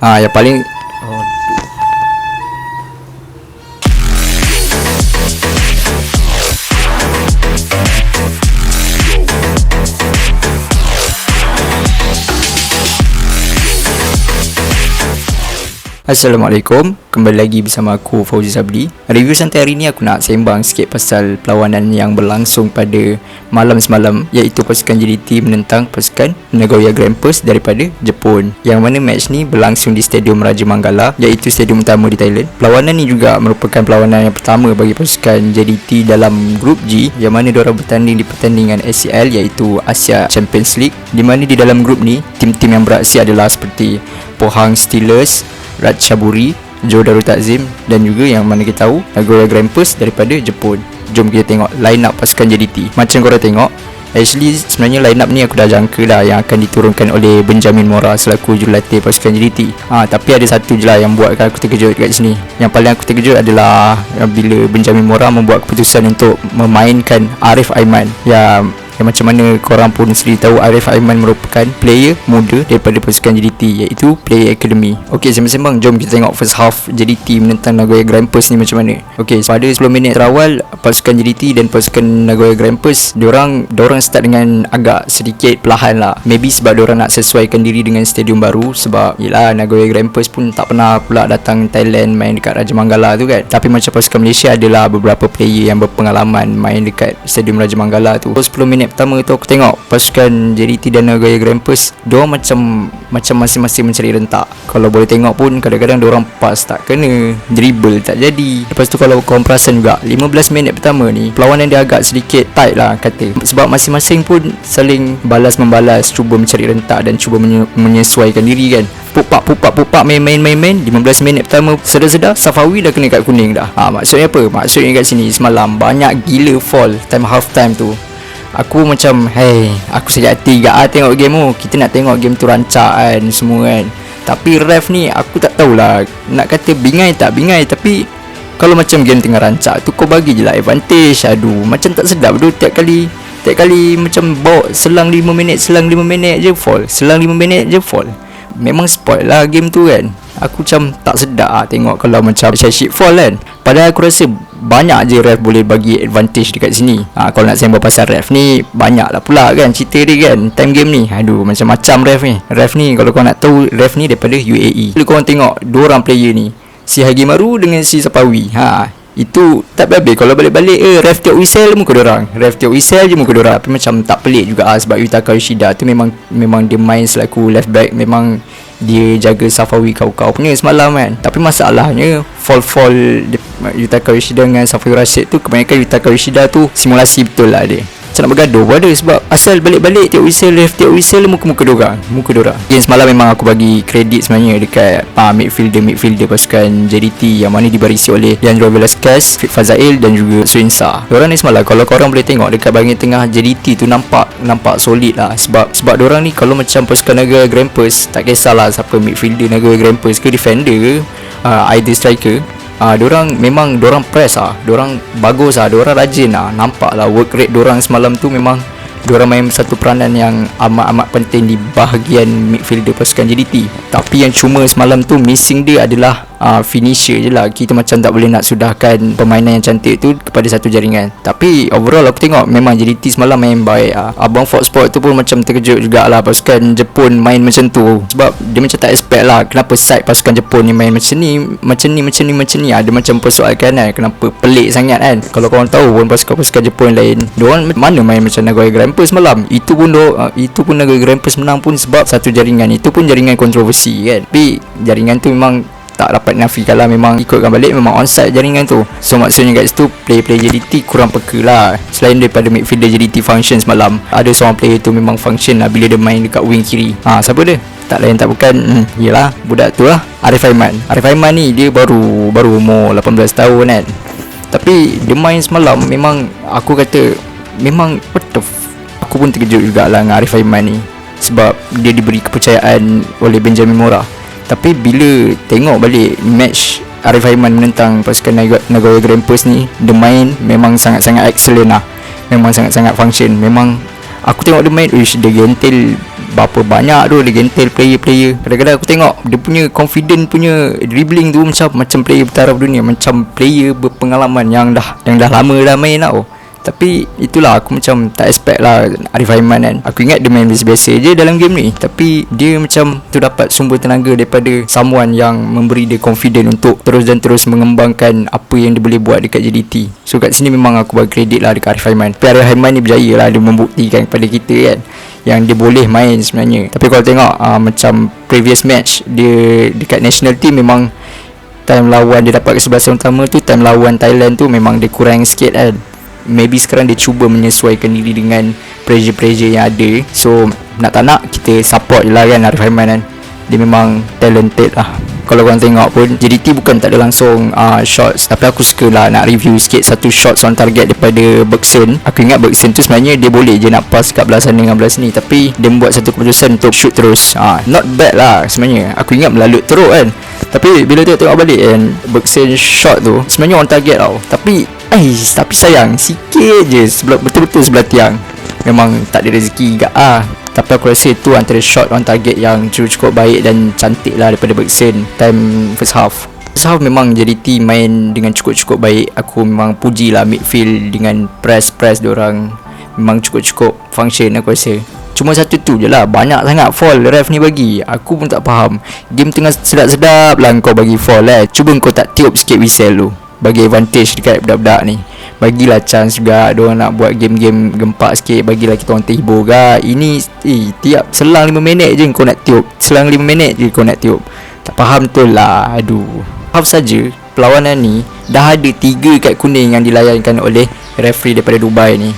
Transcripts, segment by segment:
Yang paling Assalamualaikum, kembali lagi bersama aku Fauzi Sabli. Review santai hari ni aku nak sembang sikit pasal perlawanan yang berlangsung pada malam semalam, iaitu pasukan JDT menentang pasukan Nagoya Grampus daripada Jepun. Yang mana match ni berlangsung di Stadium Raja Manggala, iaitu stadium utama di Thailand. Perlawanan ni juga merupakan perlawanan yang pertama bagi pasukan JDT dalam Grup G, yang mana diorang bertanding di pertandingan ACL, iaitu Asia Champions League, di mana di dalam grup ni tim-tim yang beraksi adalah seperti Pohang Steelers, Ratchaburi, Johor Darul Takzim dan juga yang mana kita tahu Nagoya Grampus daripada Jepun. Jom kita tengok line up pasukan JDT. Macam korang tengok, actually sebenarnya line up ni aku dah jangka lah yang akan diturunkan oleh Benjamin Mora selaku jurulatih pasukan JDT. Tapi ada satu je lah yang buatkan aku terkejut kat sini. Yang paling aku terkejut adalah bila Benjamin Mora membuat keputusan untuk memainkan Arif Aiman. Yang macam mana korang pun sendiri tahu, Arif Aiman merupakan player muda daripada pasukan JDT, iaitu player academy. Okey, sembang-sembang, jom kita tengok first half JDT menentang Nagoya Grampus ni macam mana. Okey, pada 10 minit terawal, pasukan JDT dan pasukan Nagoya Grampus diorang start dengan agak sedikit perlahan lah. Maybe sebab diorang nak sesuaikan diri dengan stadium baru. Sebab yelah, Nagoya Grampus pun tak pernah pula datang Thailand main dekat Raja Manggala tu kan. Tapi macam pasukan Malaysia adalah beberapa player yang berpengalaman main dekat stadium Raja Manggala tu. 10 minit pertama tu aku tengok pasukan JDT dan Nagoya Grampus, diorang macam masing-masing mencari rentak. Kalau boleh tengok pun kadang-kadang diorang pass tak kena, dribble tak jadi. Lepas tu kalau korang perasan juga, 15 minit pertama ni perlawanan dia agak sedikit tight lah kata. Sebab masing-masing pun saling balas-membalas, cuba mencari rentak dan cuba menyesuaikan diri kan. Pupak main 15 minit pertama sedar-sedar Safawi dah kena kad kuning dah. Maksudnya apa? Maksudnya kat sini semalam banyak gila fall half time tu. Aku macam aku sakit hati gak tengok game tu. Kita nak tengok game tu rancak kan, semua kan. Tapi ref ni aku tak tahulah nak kata bingai tak bingai. Tapi kalau macam game tengah rancak tu, kau bagi je lah advantage. Aduh, macam tak sedap tu. Tiap kali macam bawa selang 5 minit je fall, selang 5 minit je fall. Memang spoil lah game tu kan. Aku macam tak sedap tengok kalau macam shit fall kan. Padahal aku rasa banyak je ref boleh bagi advantage dekat sini. Kalau nak sembang pasal ref ni, banyak lah pula kan cerita dia kan. Time game ni, aduh, macam-macam ref ni. Kalau kau nak tahu, ref ni daripada UAE. Kalau korang tengok dua orang player ni, si Hagimaru dengan si Sapawi, itu tak habis. Kalau balik-balik ref tiap whistle muka diorang. Ref tiap whistle je muka diorang. Tapi macam tak pelik juga sebab Yutaka Yoshida tu memang dia main selaku left back. Memang dia jaga Safawi kau-kau punya semalam kan. Tapi masalahnya fall Yutaka Yoshida dengan Safawi Rashid tu, kebanyakan Yutaka Yoshida tu simulasi betul lah dia. Macam nak bergaduh pun ada. Sebab asal balik-balik tiap whistle muka diorang. Game semalam memang aku bagi kredit sebenarnya dekat midfielder pasukan JDT, yang mana dibarisi oleh Leandro Velasquez, Fazail dan juga Suinsa. Diorang ni semalam kalau korang boleh tengok dekat bahagian tengah JDT tu nampak solid lah. Sebab diorang ni kalau macam pasukan Nagoya Grampus, tak kisahlah siapa midfielder Nagoya Grampus ke defender ke either striker, diorang press diorang bagus diorang rajin nampak lah work rate diorang semalam tu. Memang diorang main satu peranan yang amat penting di bahagian midfielder pasukan JDT. Tapi yang cuma semalam tu missing dia adalah finisher je lah. Kita macam tak boleh nak sudahkan permainan yang cantik tu kepada satu jaringan. Tapi overall aku tengok memang JDT semalam main baik. Abang Fox Sport tu pun macam terkejut jugalah pasukan Jepun main macam tu. Sebab dia macam tak expect lah kenapa side pasukan Jepun ni main macam ni. Ada macam persoalkan kan, kenapa pelik sangat kan. Kalau korang tahu pun pasukan Jepun lain, diorang mana main macam Nagoya Grampus semalam. Itu pun Nagoya Grampus menang pun sebab satu jaringan. Itu pun jaringan kontroversi kan. Tapi jaringan tu memang tak dapat nafikan lah, memang ikutkan balik memang onside jaringan tu. So maksudnya kat situ player JDT kurang peka lah. Selain daripada midfielder JDT function semalam, ada seorang player tu memang function lah bila dia main dekat wing kiri. Siapa dia? Tak lain tak bukan yelah budak tu lah, Arif Aiman. Arif Aiman ni dia baru umur 18 tahun kan. Tapi dia main semalam memang aku kata memang aku pun terkejut jugalah dengan Arif Aiman ni. Sebab dia diberi kepercayaan oleh Benjamin Mora. Tapi bila tengok balik match Arif Aiman menentang pasukan Nagoya Grampus ni, dia main memang sangat-sangat excellent lah. Memang sangat-sangat function. Memang aku tengok dia main, dia gentil berapa banyak tu, dia gentil player-player. Kadang-kadang aku tengok dia punya confident punya dribbling tu macam player bertaraf dunia, macam player berpengalaman yang dah lama dah main tau. Tapi itulah aku macam tak expect lah Arif Aiman kan. Aku ingat dia main biasa-biasa je dalam game ni, tapi dia macam tu dapat sumber tenaga daripada someone yang memberi dia confident untuk terus mengembangkan apa yang dia boleh buat dekat JDT. So kat sini memang aku bagi kredit lah dekat Arif Aiman. Tapi Arif Aiman ni berjaya lah, dia membuktikan kepada kita kan yang dia boleh main sebenarnya. Tapi kalau tengok macam previous match dia dekat national team, memang time lawan dia dapat kesebelasan utama tu, time lawan Thailand tu memang dia kurang sikit kan. Maybe sekarang dia cuba menyesuaikan diri dengan pressure-pressure yang ada. So nak tak nak kita support je lah kan Arif Aiman kan. Dia memang talented lah. Kalau korang tengok pun JDT bukan tak ada langsung shots, tapi aku suka lah nak review sikit satu shots on target daripada Bergson. Aku ingat Bergson tu sebenarnya dia boleh je nak pass kat belah sana dengan belah sini, tapi dia membuat satu keputusan untuk shoot terus. Not bad lah sebenarnya. Aku ingat melalut teruk kan, tapi bila tengok balik kan Bergson shot tu sebenarnya on target tau. Tapi sayang sikit je betul-betul sebelah tiang. Memang tak ada rezeki juga Tapi aku rasa itu antara shot on target yang cukup baik dan cantik lah daripada Bergson time first half. First half memang JDT main dengan cukup baik. Aku memang puji lah midfield dengan press diorang memang cukup function aku rasa. Cuma satu tu je lah, banyak sangat foul ref ni bagi. Aku pun tak faham. Game tengah sedap-sedap lah kau bagi foul Cuba kau tak tiup sikit whistle tu, bagi advantage dekat budak-budak ni. Bagilah chance juga diorang nak buat game-game gempak sikit. Bagilah kita orang terhibur kan. Ini tiap selang 5 minit je kau nak tiup. Selang 5 minit je kau nak tiup. Tak faham tu lah. Half saja perlawanan ni dah ada 3 kad kuning yang dilayankan oleh referee daripada Dubai ni.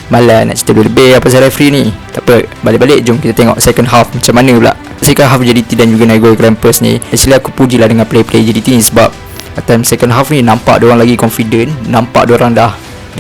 Malah nak cerita lebih pasal referee ni. Tak apa, balik-balik jom kita tengok second half macam mana pula. Second half JDT dan juga Nagoya Grampus ni, actually aku pujilah dengan player-player JDT ni, sebab time second half ni nampak diorang lagi confident, nampak diorang dah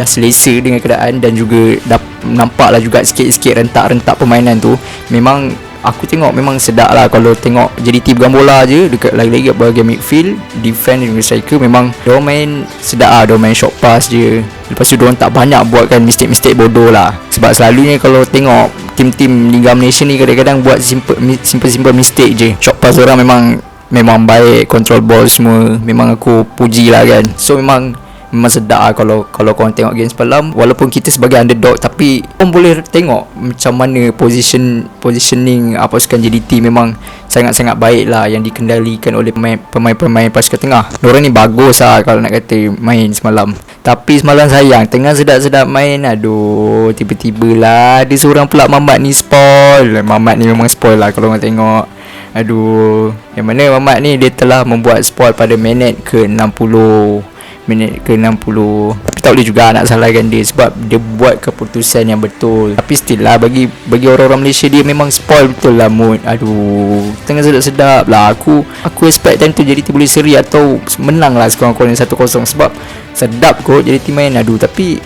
selesa dengan keadaan, dan juga nampaklah juga sikit-sikit rentak-rentak permainan tu. Memang aku tengok memang sedap lah kalau tengok JDT pegang bola je dekat lagi-lagi bahagian midfield, defend dengan striker. Memang diorang main sedap lah, diorang main short pass je. Lepas tu diorang tak banyak buatkan mistake-mistake bodoh lah. Sebab selalunya kalau tengok tim-tim Liga Malaysia ni kadang-kadang buat simple mistake je. Short pass diorang memang baik, control ball semua memang aku puji lah kan. So memang sedap lah kalau korang tengok game semalam. Walaupun kita sebagai underdog, tapi korang boleh tengok macam mana positioning pasukan JDT memang sangat-sangat baik lah, yang dikendalikan oleh pemain-pemain pasukan tengah. Diorang ni bagus lah kalau nak kata main semalam. Tapi semalam sayang, tengah sedap-sedap main, tiba-tiba lah ada seorang pula Mamat ni spoil. Mamat ni memang spoil lah kalau korang tengok. Yang mana Mamat ni dia telah membuat spoil pada minit ke-60. Tapi tak boleh juga nak salahkan dia, sebab dia buat keputusan yang betul. Tapi still lah, bagi orang-orang Malaysia dia memang spoil betul lah mood. Tengah sedap-sedap lah. Aku expect time tu JDT boleh seri atau menang lah sekurang-kurangnya 1-0, sebab sedap kot JDT main. Tapi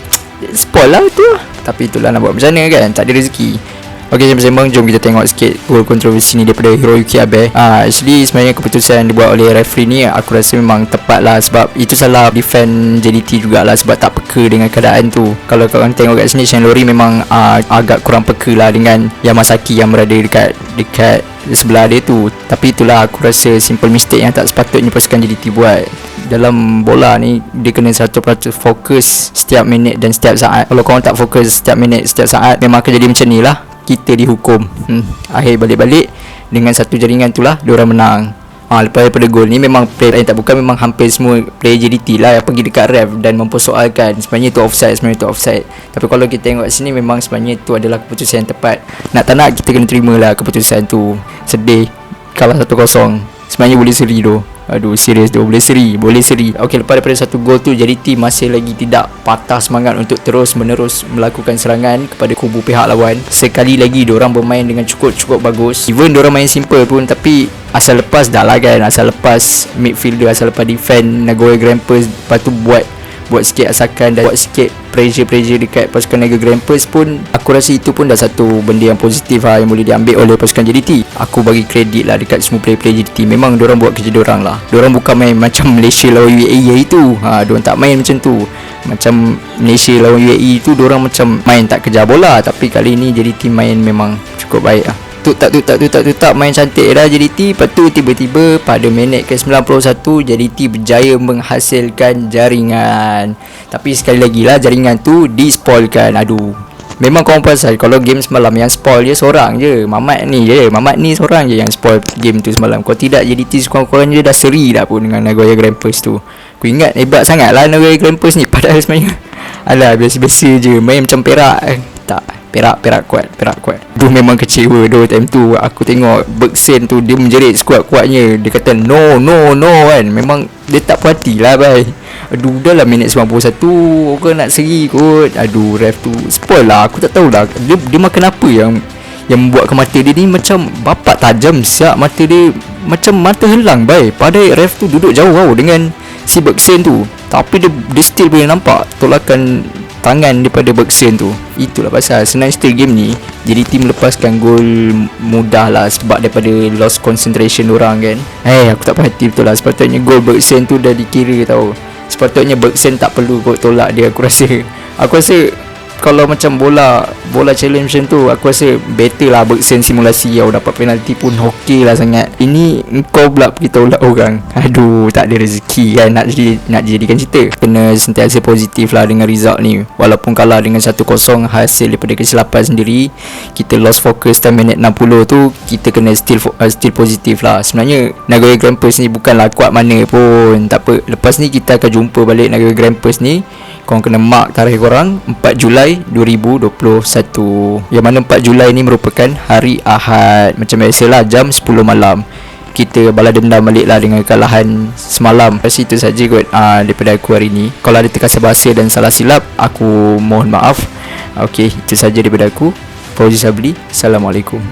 spoil lah tu. Tapi itulah, nak buat macam mana kan, tak ada rezeki. Okey, sembang-sembang, jom kita tengok sikit gol kontroversi ni daripada Hiroyuki Abe. Actually sebenarnya keputusan yang dibuat oleh referee ni aku rasa memang tepat lah, sebab itu salah defend JDT jugalah, sebab tak peka dengan keadaan tu. Kalau korang tengok kat sini, Shane Lowry memang agak kurang peka lah dengan Yamasaki yang berada dekat sebelah dia tu. Tapi itulah, aku rasa simple mistake yang tak sepatutnya pasukan JDT buat. Dalam bola ni dia kena 100% fokus setiap minit dan setiap saat. Kalau korang tak fokus setiap minit, setiap saat, memang akan jadi macam ni lah, kita dihukum. Akhir balik-balik dengan satu jaringan tu lah diorang menang. Lepas daripada gol ni, memang player lain tak bukan, memang hampir semua player JDT lah yang pergi dekat ref dan mempersoalkan sebenarnya itu offside. Tapi kalau kita tengok sini, memang sebenarnya itu adalah keputusan yang tepat. Nak tak nak kita kena terima lah keputusan tu. Sedih kalah 1-0. Sebenarnya boleh seri tu. Serius tu, boleh seri. Okey, lepas daripada satu gol tu, JDT masih lagi tidak patah semangat untuk terus-menerus melakukan serangan kepada kubu pihak lawan. Sekali lagi diorang bermain dengan cukup bagus. Even diorang main simple pun, tapi asal lepas dah lah kan. Asal lepas midfielder, asal lepas defend Nagoya Grampus, lepas tu buat sikit asakan dan buat sikit pressure dekat pasukan Nagoya Grampus pun, aku rasa itu pun dah satu benda yang positif lah, yang boleh diambil oleh pasukan JDT. Aku bagi kredit lah dekat semua player JDT. Memang diorang buat kerja diorang lah. Diorang bukan main macam Malaysia lawan UAE itu. Diorang tak main macam tu. Macam Malaysia lawan UAE itu diorang macam main tak kejar bola. Tapi kali ni JDT main memang cukup baik lah. tutak main cantik dah JDT. Lepas tu tiba-tiba pada minit ke 91 JDT berjaya menghasilkan jaringan. Tapi sekali lagi lah, jaringan tu di-spoilkan. Aduh, memang korang pasal kalau game semalam yang spoil je seorang je, Mamat ni seorang je yang spoil game tu semalam. Kalau tidak JDT sekurang-kurangnya dah seri dah pun dengan Nagoya Grampus tu. Aku ingat hebat sangat lah Nagoya Grampus ni, padahal sebenarnya alah biasa-biasa je, main macam Perak. Tak, Perak kuat. Duh, memang kecewa doh time tu. Aku tengok Bergsen tu dia menjerit sekuat-kuatnya. Dia kata no kan. Memang dia tak puas hati lah bhai. Aduh, dah lah minit 91 orang nak seri kot. Aduh, ref tu spoil lah. Aku tak tahulah dia makan apa yang membuatkan mata dia ni macam bapak tajam siap. Mata dia macam mata helang bhai. Padahal ref tu duduk jauh dengan si Bergsen tu, tapi dia still boleh nampak tolakan tangan daripada Bergsen tu. Itulah pasal senang cerita game ni JDT melepaskan gol mudah lah sebab daripada lost concentration orang kan. Aku tak perhati betul lah. Sepatutnya gol Bergsen tu dah dikira tau. Sepatutnya Bergsen tak perlu kot tolak dia. Aku rasa kalau macam bola challenge macam tu, aku rasa better lah Bergsen simulasi. Kau dapat penalti pun okey lah sangat. Ini kau pula pergi tolak orang. Aduh, tak ada rezeki kan nak jadikan cerita. Kena sentiasa positif lah dengan result ni. Walaupun kalah dengan 1-0 hasil daripada kesilapan sendiri, kita lost focus time minit 60 tu, kita kena still positif lah. Sebenarnya Nagoya Grampus ni bukanlah kuat mana pun. Tak apa, lepas ni kita akan jumpa balik Nagoya Grampus ni. Korang kena mark tarikh korang 4 Julai 2021, yang mana 4 Julai ni merupakan hari Ahad. Macam biasalah jam 10 malam kita balas dendam balik lah dengan kekalahan semalam. Itu saja kot daripada aku hari ni. Kalau ada terkasar bahasa dan salah silap, aku mohon maaf. Okey, itu saja daripada aku, Fauzi Sabli. Assalamualaikum.